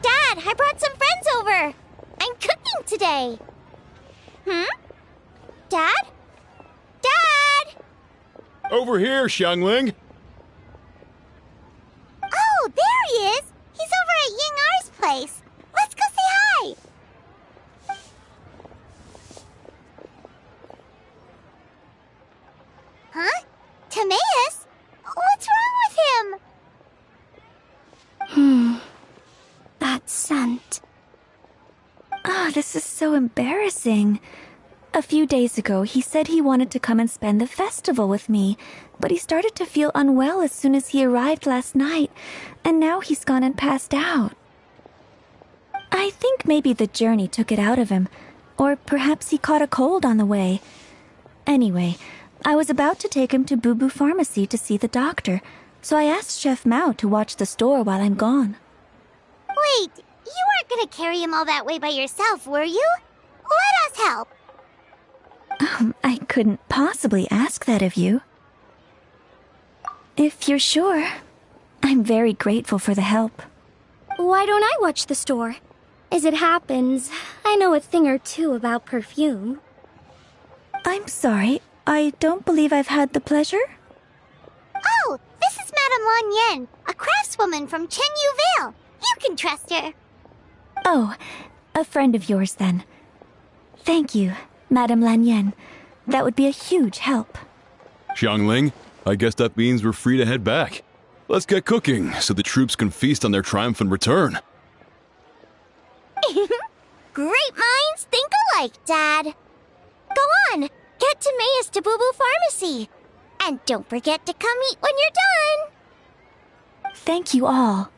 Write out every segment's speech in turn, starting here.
Dad, I brought some friends over. I'm cooking today. Dad? Dad! Over here, Xiangling. Oh, there he is. He's over at Ying-Ar's place. Let's go say hi. Huh? Timaeus? What's wrong with him? That scent. Oh, this is so embarrassing. A few days ago, he said he wanted to come and spend the festival with me, but he started to feel unwell as soon as he arrived last night, and now he's gone and passed out. I think maybe the journey took it out of him, or perhaps he caught a cold on the way. Anyway, I was about to take him to Boo Boo Pharmacy to see the doctor, so I asked Chef Mao to watch the store while I'm gone. Wait, you weren't gonna carry him all that way by yourself, were you? Let us help. I couldn't possibly ask that of you. If you're sure, I'm very grateful for the help. Why don't I watch the store? As it happens, I know a thing or two about perfume. I'm sorry, I don't believe I've had the pleasure. Oh, this is Madame Lan Yen, a craftswoman from Chen Yu Vale. You can trust her. Oh, a friend of yours then. Thank you, Madame Lan Yen. That would be a huge help. Xiangling, I guess that means we're free to head back. Let's get cooking so the troops can feast on their triumphant return. Great minds think alike, Dad. Go on, get Timaeus to Boo Boo Pharmacy. And don't forget to come eat when you're done. Thank you all.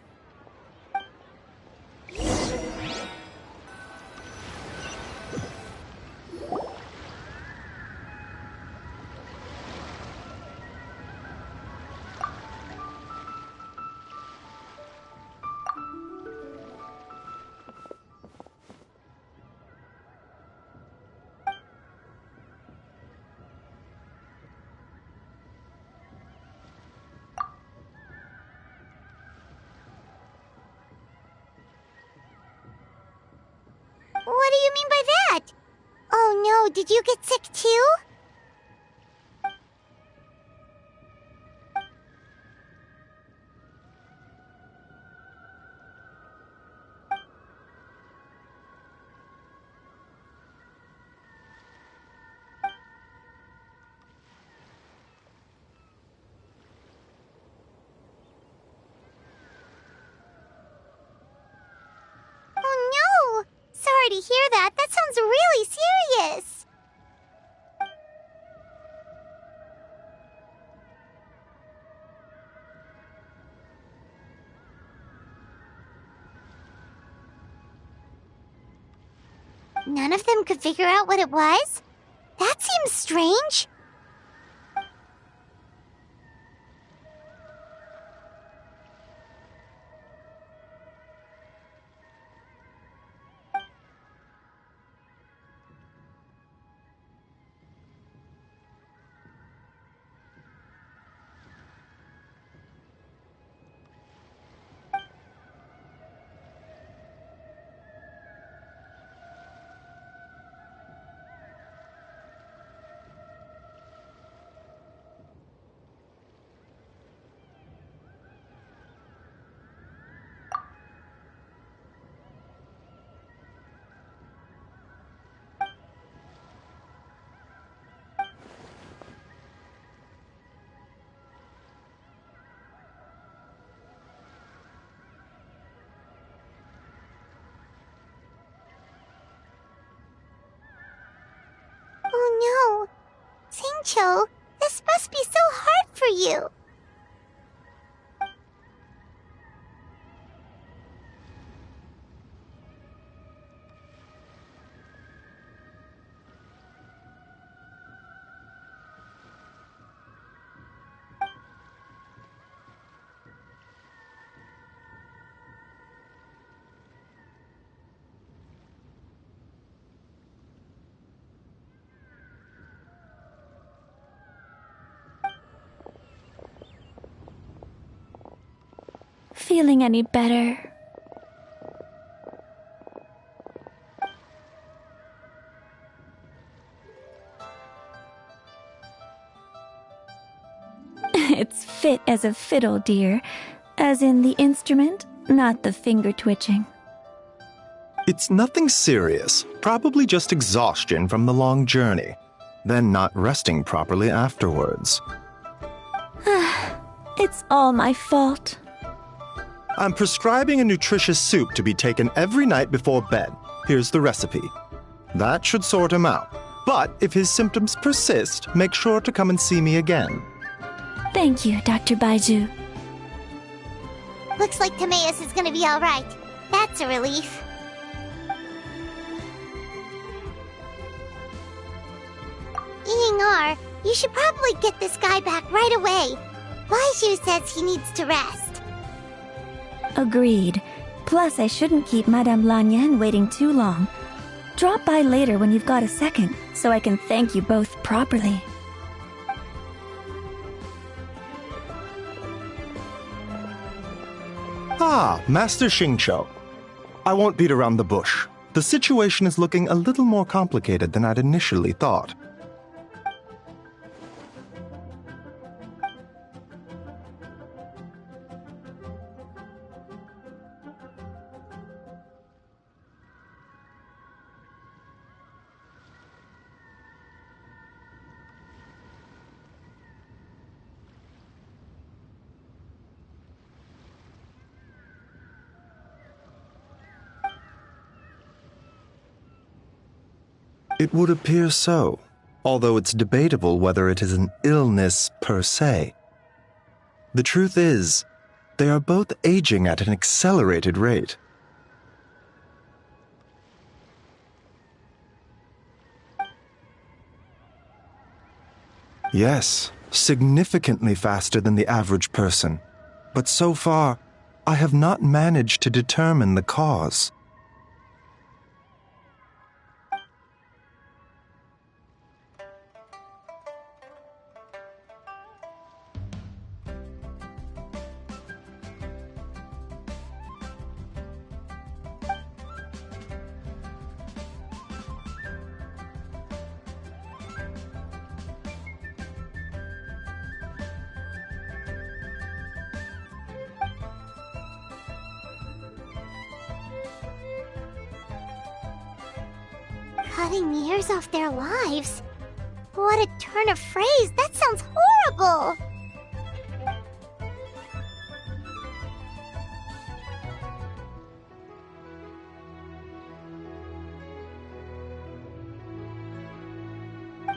What do you mean by that? Oh no, did you get sick too? Oh no! Sorry to hear that. That sounds really serious. None of them could figure out what it was? That seems strange. Oh no. Singcho, this must be so hard for you. feeling any better. It's fit as a fiddle, dear. As in the instrument, not the finger twitching. It's nothing serious, probably just exhaustion from the long journey, then not resting properly afterwards. It's all my fault. I'm prescribing a nutritious soup to be taken every night before bed. Here's the recipe. That should sort him out. But if his symptoms persist, make sure to come and see me again. Thank you, Dr. Baiju. Looks like Timaeus is gonna be alright. That's a relief. Ying-ar, you should probably get this guy back right away. Baiju says he needs to rest. Agreed. Plus, I shouldn't keep Madame Lanyan waiting too long. Drop by later when you've got a second, so I can thank you both properly. Ah, Master Xingqiu. I won't beat around the bush. The situation is looking a little more complicated than I'd initially thought. It would appear so, although it's debatable whether it is an illness per se. The truth is, they are both aging at an accelerated rate. Yes, significantly faster than the average person. But so far, I have not managed to determine the cause. Cutting years off their lives? What a turn of phrase! That sounds horrible!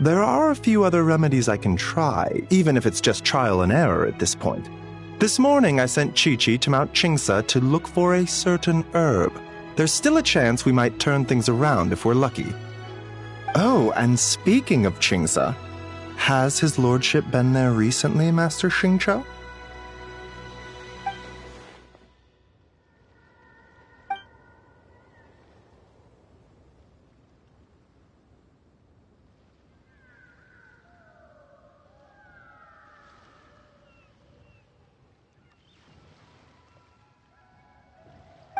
There are a few other remedies I can try, even if it's just trial and error at this point. This morning I sent Chi-Chi to Mount Qingsa to look for a certain herb. There's still a chance we might turn things around if we're lucky. Oh, and speaking of Qingsa, has his lordship been there recently, Master Xingqiu?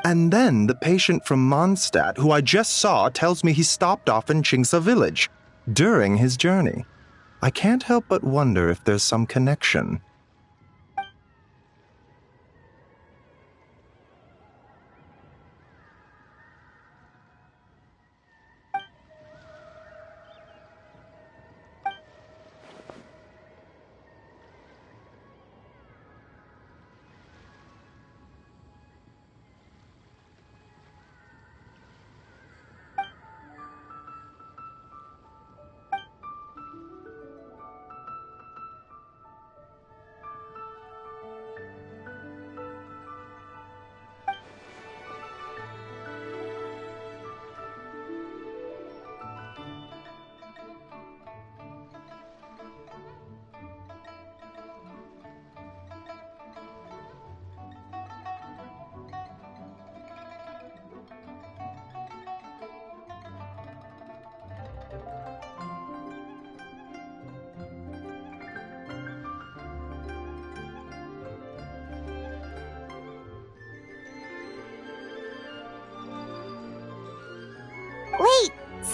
And then the patient from Mondstadt, who I just saw, tells me he stopped off in Qingsa village during his journey. I can't help but wonder if there's some connection.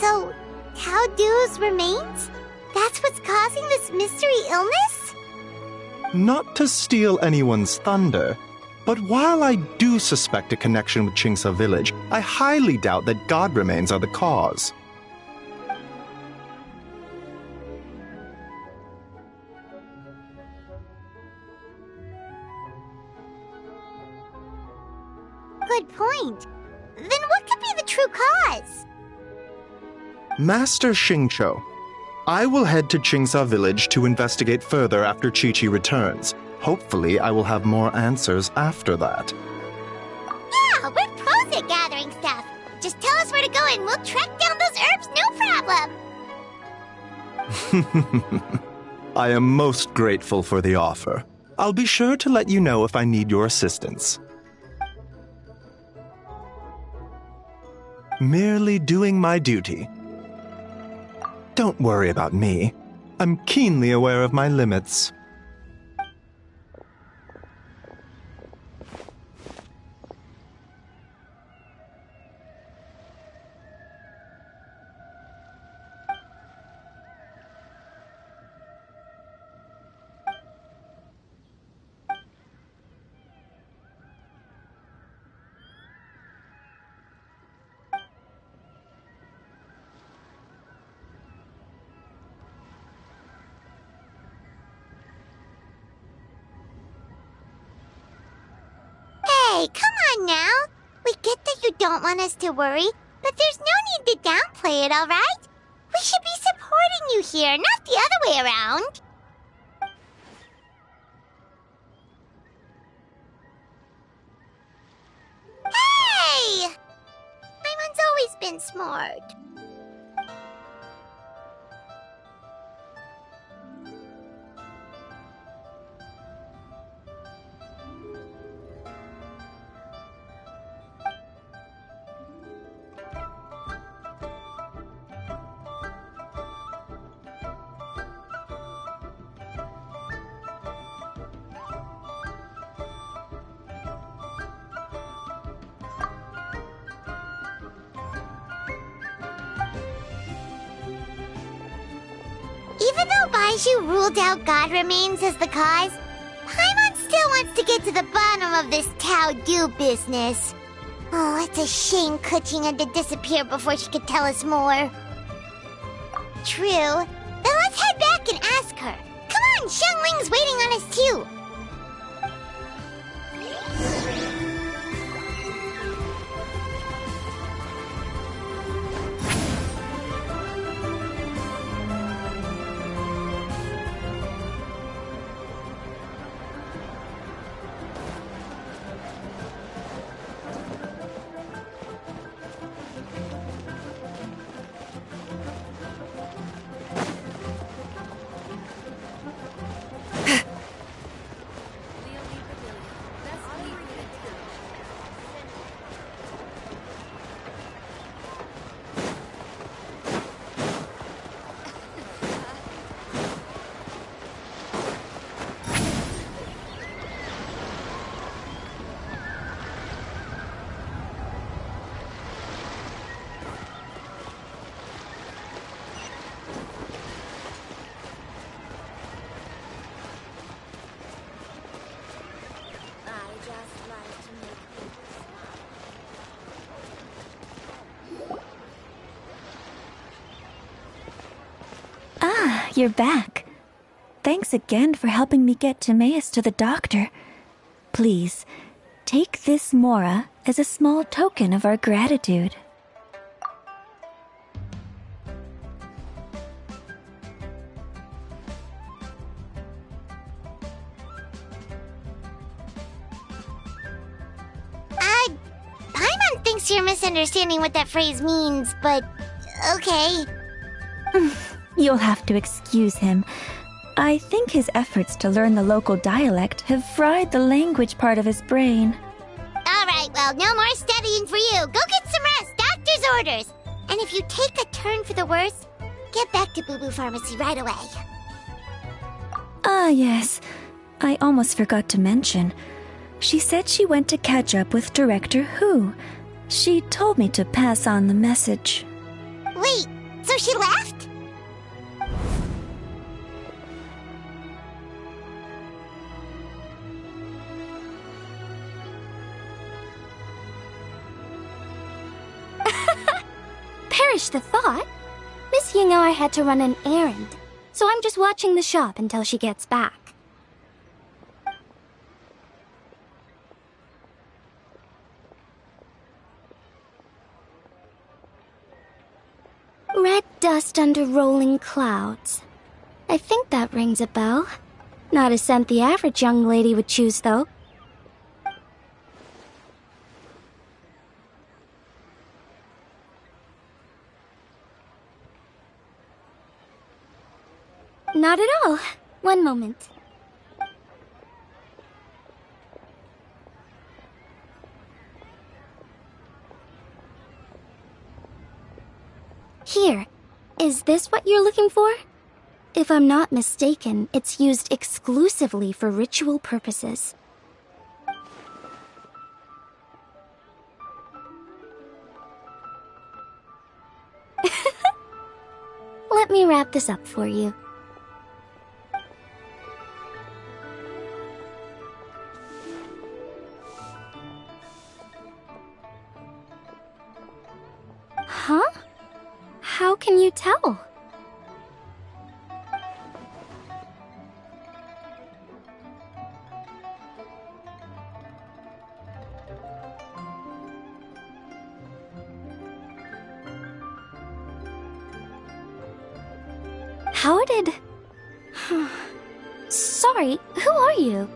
So, Tao Du's remains? That's what's causing this mystery illness? Not to steal anyone's thunder, but while I do suspect a connection with Chingsa village, I highly doubt that god remains are the cause. Good point. Then what could be the true cause? Master Xingqiu, I will head to Chingsa village to investigate further after Chi-Chi returns. Hopefully, I will have more answers after that. Yeah, we're pros at gathering stuff. Just tell us where to go and we'll track down those herbs, no problem. I am most grateful for the offer. I'll be sure to let you know if I need your assistance. Merely doing my duty. Don't worry about me. I'm keenly aware of my limits. Hey, come on now. We get that you don't want us to worry, but there's no need to downplay it, alright? We should be supporting you here, not the other way around. Hey! Paimon's always been smart. Even though Baizhu ruled out God remains as the cause, Paimon still wants to get to the bottom of this Tao Du business. Oh, it's a shame Kuching had to disappear before she could tell us more. True. Then let's head back and ask her. Come on, Xiangling's waiting on us too. You're back. Thanks again for helping me get Timaeus to the doctor. Please, take this Mora as a small token of our gratitude. Paimon thinks you're misunderstanding what that phrase means, but okay. You'll have to excuse him. I think his efforts to learn the local dialect have fried the language part of his brain. Alright, well, no more studying for you. Go get some rest, doctor's orders. And if you take a turn for the worse, get back to Boo Boo Pharmacy right away. Ah, yes. I almost forgot to mention. She said she went to catch up with Director Hu. She told me to pass on the message. Wait, so she left? Perish the thought. Miss Yingar had to run an errand, so I'm just watching the shop until she gets back. Red dust under rolling clouds. I think that rings a bell. Not a scent the average young lady would choose, though. Not at all. One moment. Here. Is this what you're looking for? If I'm not mistaken, it's used exclusively for ritual purposes. Let me wrap this up for you. Huh? How can you tell? How did... Sorry, who are you?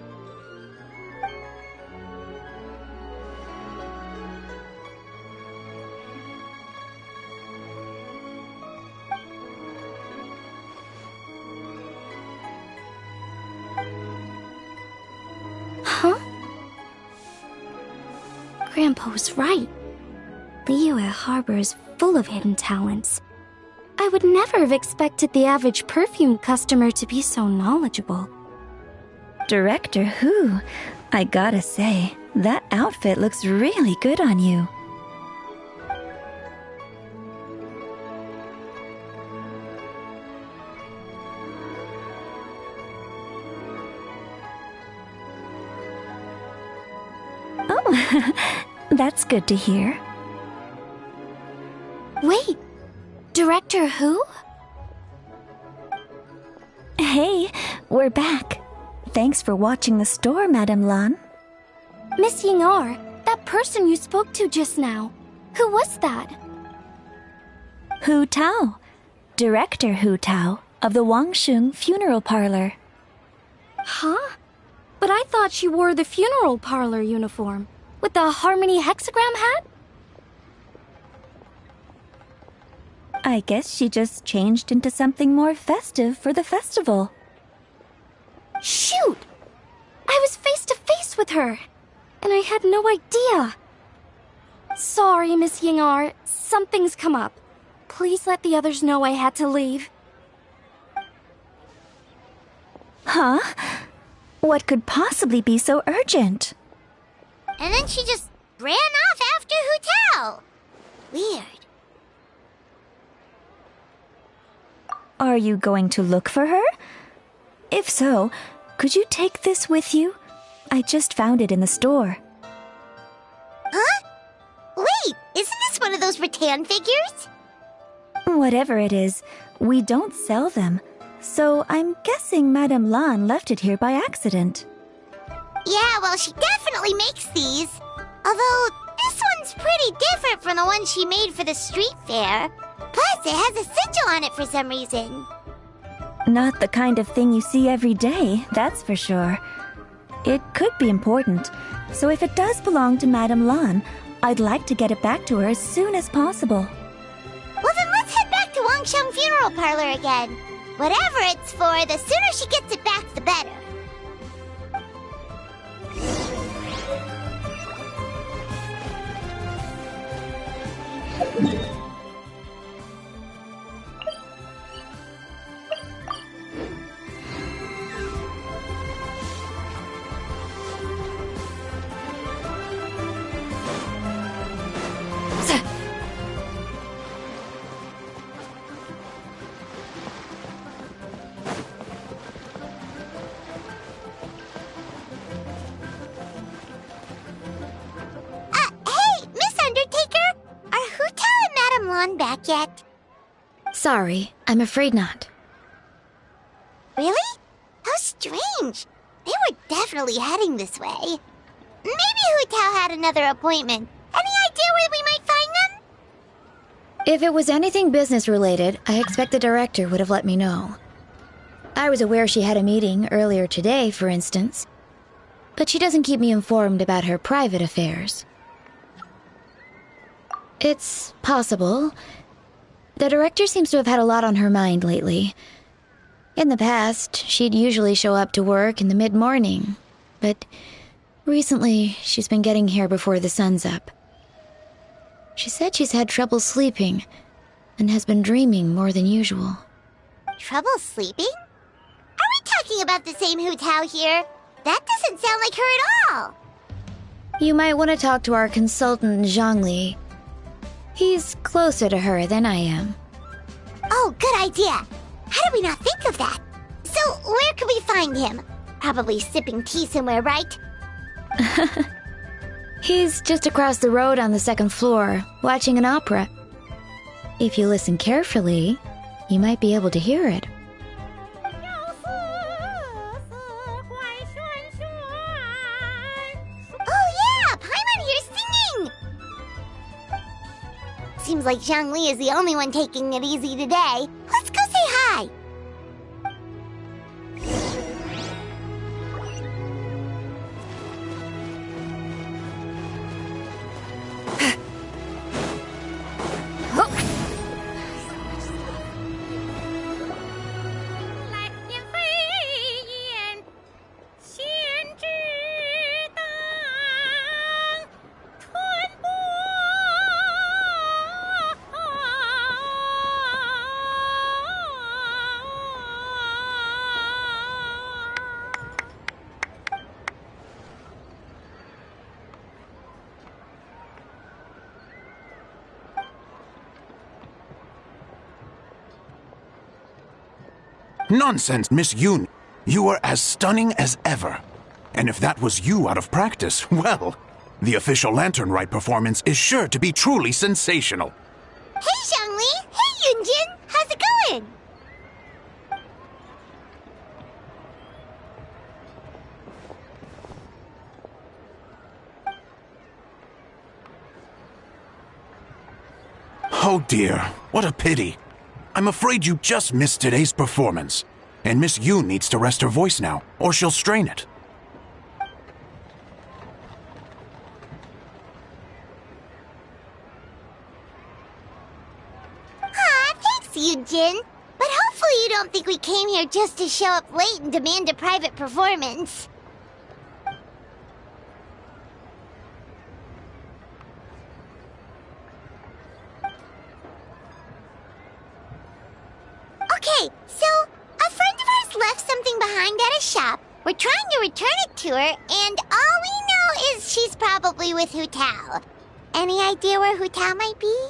Huh? Grandpa was right. Liyue Harbor is full of hidden talents. I would never have expected the average perfume customer to be so knowledgeable. Director Who? I gotta say, that outfit looks really good on you. Oh, that's good to hear. Wait, Director Who? Hey, we're back. Thanks for watching the store, Madame Lan. Miss Yingar, that person you spoke to just now. Who was that? Hu Tao, Director Hu Tao of the Wangsheng Funeral Parlor. Huh? But I thought she wore the funeral parlor uniform, with the Harmony hexagram hat? I guess she just changed into something more festive for the festival. Shoot! I was face to face with her, and I had no idea. Sorry, Miss Yingar, something's come up. Please let the others know I had to leave. Huh? What could possibly be so urgent? And then she just ran off after Hu Tao. Weird. Are you going to look for her? If so, could you take this with you? I just found it in the store. Huh? Wait, isn't this one of those rattan figures? Whatever it is, we don't sell them. So I'm guessing Madame Lan left it here by accident. Yeah, well, she definitely makes these. Although, this one's pretty different from the one she made for the street fair. Plus, it has a sigil on it for some reason. Not the kind of thing you see every day, that's for sure. It could be important, so if it does belong to Madame Lan, I'd like to get it back to her as soon as possible. Well, then let's head back to Wangsheng Funeral Parlor again. Whatever it's for, the sooner she gets it back, the better. yet? Sorry, I'm afraid not. Really? How strange. They were definitely heading this way. Maybe Hu Tao had another appointment. Any idea where we might find them? If it was anything business-related, I expect the director would have let me know. I was aware she had a meeting earlier today, for instance. But she doesn't keep me informed about her private affairs. It's possible. The director seems to have had a lot on her mind lately. In the past, she'd usually show up to work in the mid-morning, but recently she's been getting here before the sun's up. She said she's had trouble sleeping and has been dreaming more than usual. Trouble sleeping? Are we talking about the same Hu Tao here? That doesn't sound like her at all. You might want to talk to our consultant, Zhongli. He's closer to her than I am. Oh, good idea. How did we not think of that? So, where could we find him? Probably sipping tea somewhere, right? He's just across the road on the second floor, watching an opera. If you listen carefully, you might be able to hear it. Oh yeah, Paimon here's singing! Seems like Zhongli is the only one taking it easy today. Let's go say hi! Nonsense, Miss Yoon. You are as stunning as ever. And if that was you out of practice, well, the official Lantern Rite performance is sure to be truly sensational. Hey, Zhongli! Hey, Yunjin! How's it going? Oh dear, what a pity. I'm afraid you just missed today's performance. And Miss Yoon needs to rest her voice now, or she'll strain it. Aw, thanks, Yunjin. But hopefully you don't think we came here just to show up late and demand a private performance. Okay, so a friend of ours left something behind at a shop. We're trying to return it to her, and all we know is she's probably with Hu Tao. Any idea where Hu Tao might be?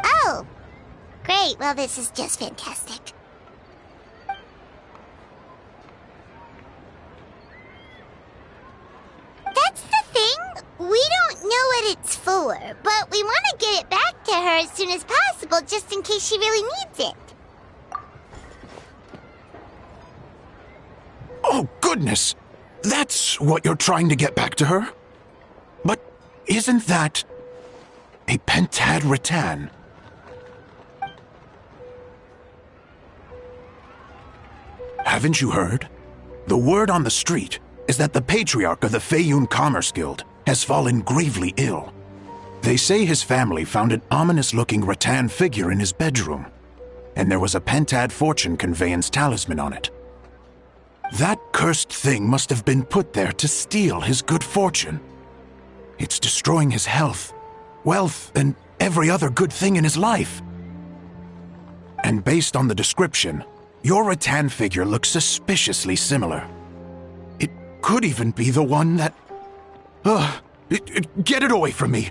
Oh, great. Well, this is just fantastic. That's the thing. We don't know what it's for, but we want to get it back to her as soon as possible just in case she really needs it. Oh, goodness! That's what you're trying to get back to her? But isn't that a pentad rattan? Haven't you heard? The word on the street is that the patriarch of the Feiyun Commerce Guild has fallen gravely ill. They say his family found an ominous-looking rattan figure in his bedroom, and there was a pentad fortune conveyance talisman on it. That cursed thing must have been put there to steal his good fortune. It's destroying his health, wealth, and every other good thing in his life. And based on the description, your rattan figure looks suspiciously similar. It could even be the one that... get it away from me!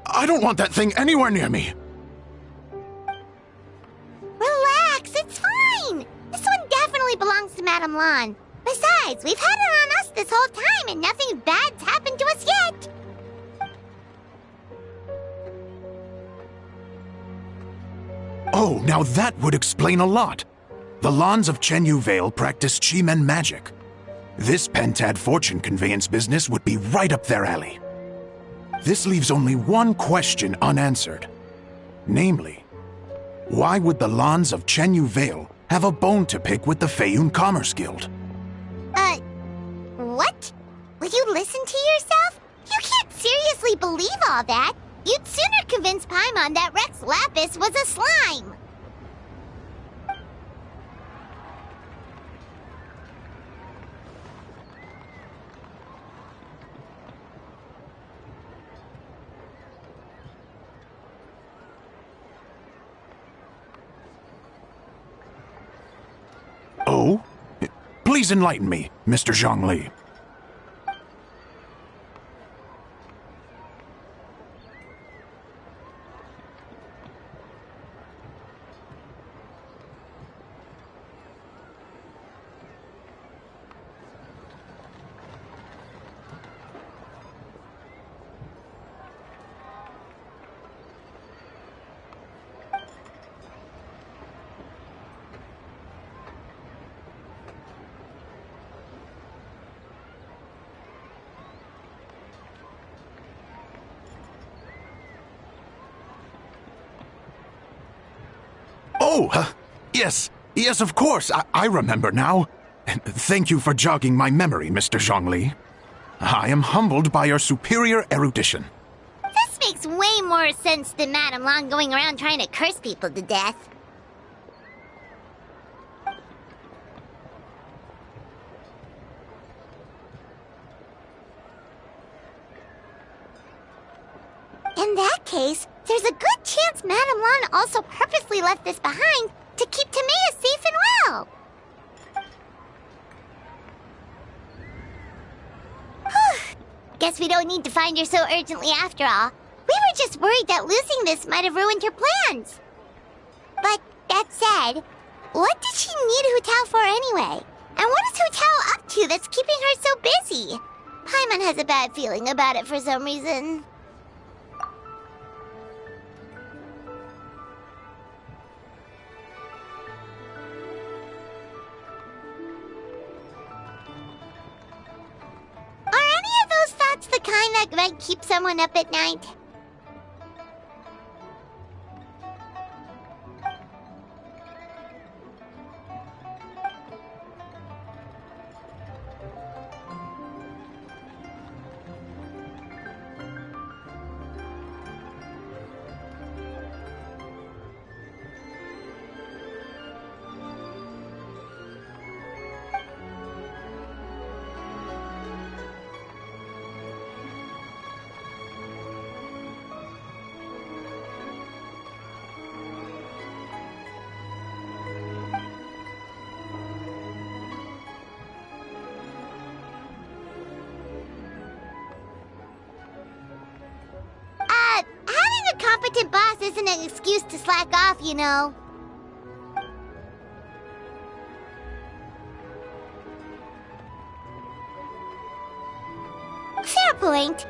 I don't want that thing anywhere near me! Relax, it's fine. This one definitely belongs to Madame Lan. Besides, we've had it on us this whole time and nothing bad's happened to us yet. Oh, now that would explain a lot. The Lons of Chenyu Vale practice Chi-Men magic. This Pentad fortune conveyance business would be right up their alley. This leaves only one question unanswered. Namely, why would the Lons of Chenyu Vale have a bone to pick with the Feiyun Commerce Guild? What? Will you listen to yourself? You can't seriously believe all that. You'd sooner convince Paimon that Rex Lapis was a slime. Oh? Please enlighten me, Mr. Zhongli. Oh, yes, of course. I remember now. Thank you for jogging my memory, Mr. Zhongli. I am humbled by your superior erudition. This makes way more sense than Madame Long going around trying to curse people to death. In that case, there's a good chance Madame Long also purposely left this behind to keep Timea safe and well. Guess we don't need to find her so urgently after all. We were just worried that losing this might have ruined her plans. But that said, what did she need Hu Tao for anyway? And what is Hu Tao up to that's keeping her so busy? Paimon has a bad feeling about it for some reason. The kind that might keep someone up at night. Competent boss isn't an excuse to slack off, you know. Fair point.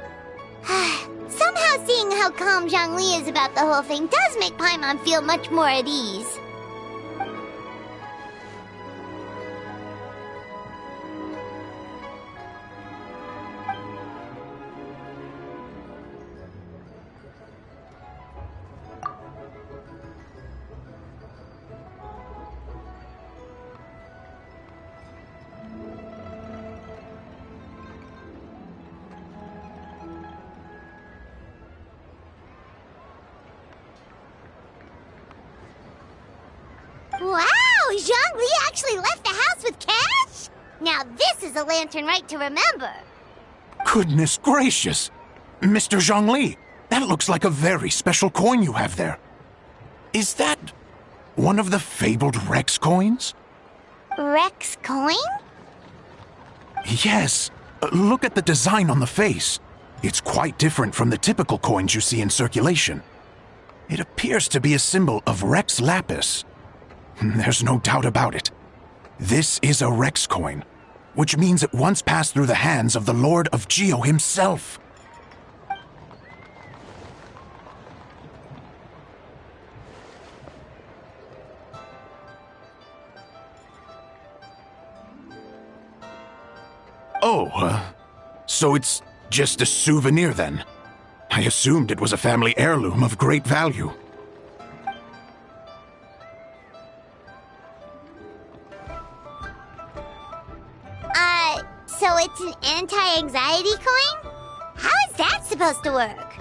Somehow seeing how calm Zhongli is about the whole thing does make Paimon feel much more at ease. Wow! Zhongli actually left the house with cash? Now this is a lantern right to remember. Goodness gracious! Mr. Zhongli, that looks like a very special coin you have there. Is that one of the fabled Rex coins? Rex coin? Yes. Look at the design on the face. It's quite different from the typical coins you see in circulation. It appears to be a symbol of Rex Lapis. There's no doubt about it. This is a Rex coin, which means it once passed through the hands of the Lord of Geo himself. So it's just a souvenir then? I assumed it was a family heirloom of great value. So it's an anti-anxiety coin? How is that supposed to work?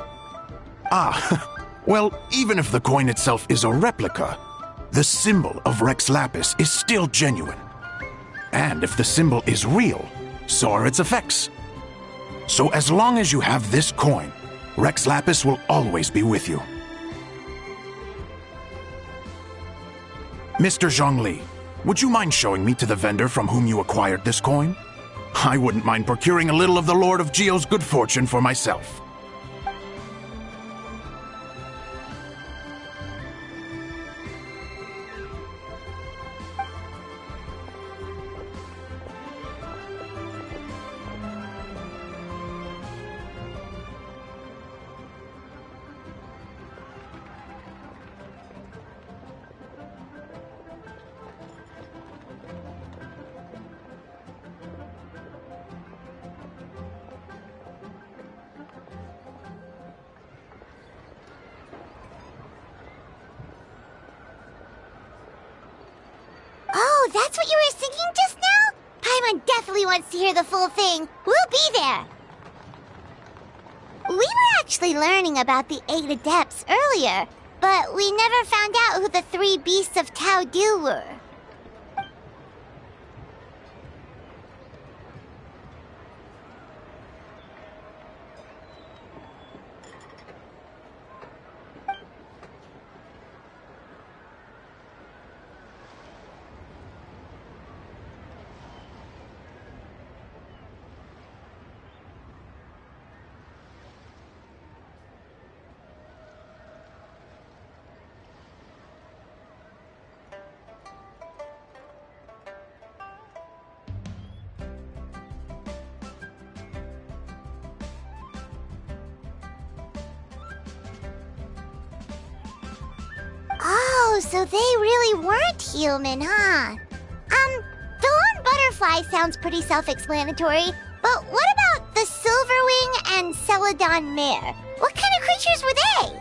Well, even if the coin itself is a replica, the symbol of Rex Lapis is still genuine. And if the symbol is real, so are its effects. So as long as you have this coin, Rex Lapis will always be with you. Mr. Zhongli, would you mind showing me to the vendor from whom you acquired this coin? I wouldn't mind procuring a little of the Lord of Geo's good fortune for myself. Oh, that's what you were singing just now? Paimon definitely wants to hear the full thing. We'll be there. We were actually learning about the 8 adepts earlier, but we never found out who the 3 beasts of Tao Du were. Oh, so they really weren't human, huh? The lone butterfly sounds pretty self-explanatory, but what about the Silverwing and Celadon mare? What kind of creatures were they?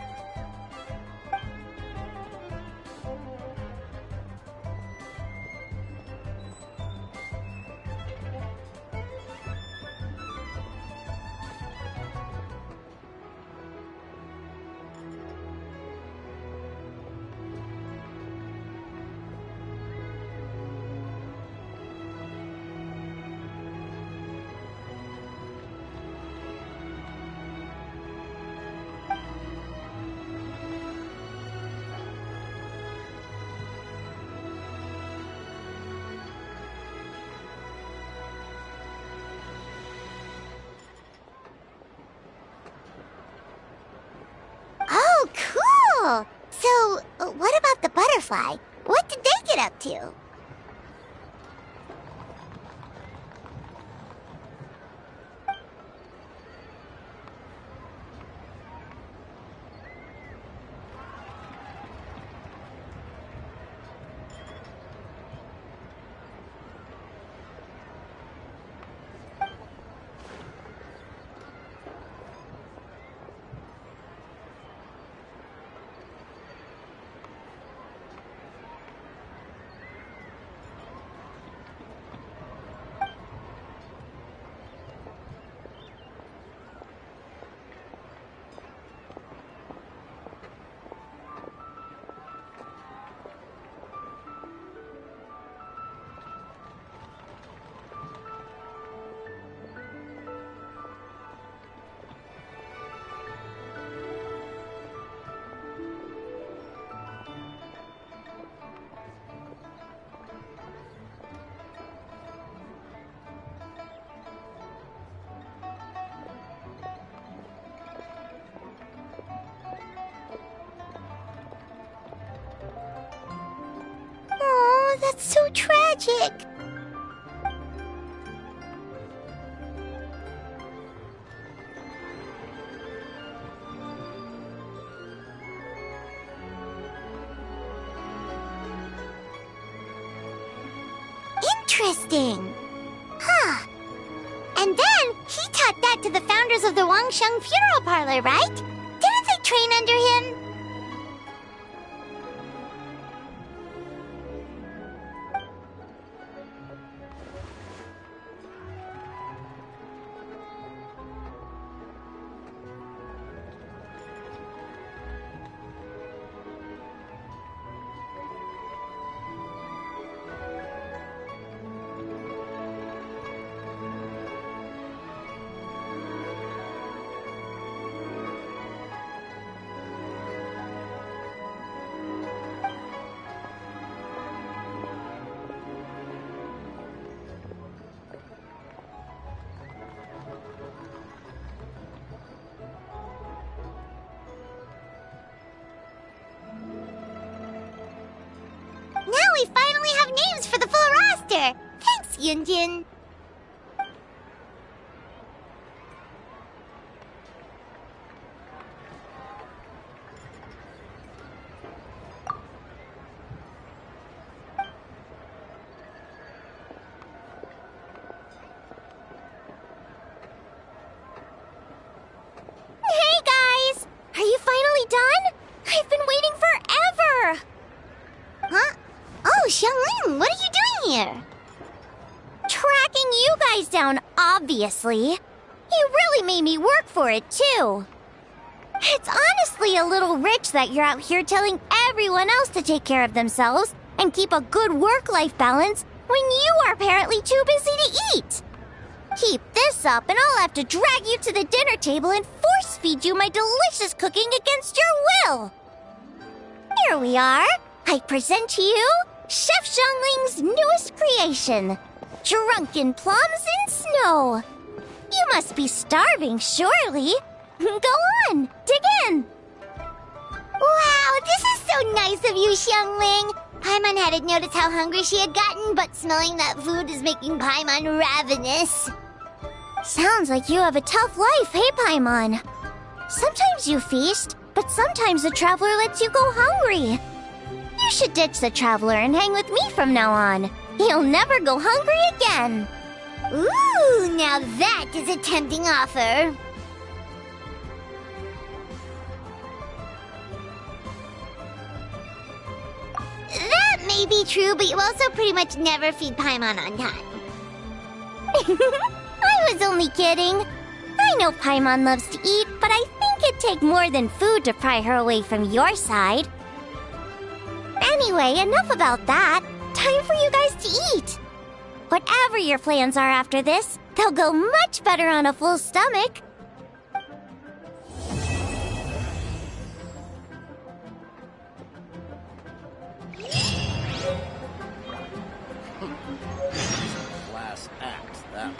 Oh, cool! So, what about the butterfly? What did they get up to? Oh, that's so tragic. Interesting. Huh. And taught that to the founders of the Wangsheng Funeral Parlor, right? Didn't they train under him? Now we finally have names for the full roster! Thanks, Yunjin! Hey guys! Are you finally done? I've been waiting forever! Huh? Oh, Xiangling, what are you doing here? Tracking you guys down, obviously. You really made me work for it, too. It's honestly a little rich that you're out here telling everyone else to take care of themselves and keep a good work-life balance when you are apparently too busy to eat. Keep this up and I'll have to drag you to the dinner table and force-feed you my delicious cooking against your will. Here we are. I present to you Chef Xiangling's newest creation, Drunken Plums in Snow. You must be starving, surely. Go on, dig in. Wow, this is so nice of you, Xiangling. Paimon hadn't noticed how hungry she had gotten, but smelling that food is making Paimon ravenous. Sounds like you have a tough life, hey, Paimon? Sometimes you feast, but sometimes the traveler lets you go hungry. You should ditch the traveler and hang with me from now on. You'll never go hungry again. Ooh, now that is a tempting offer. That may be true, but you also pretty much never feed Paimon on time. I was only kidding. I know Paimon loves to eat, but I think it'd take more than food to pry her away from your side. Anyway, enough about that. Time for you guys to eat. Whatever your plans are after this, they'll go much better on a full stomach. Last act, that.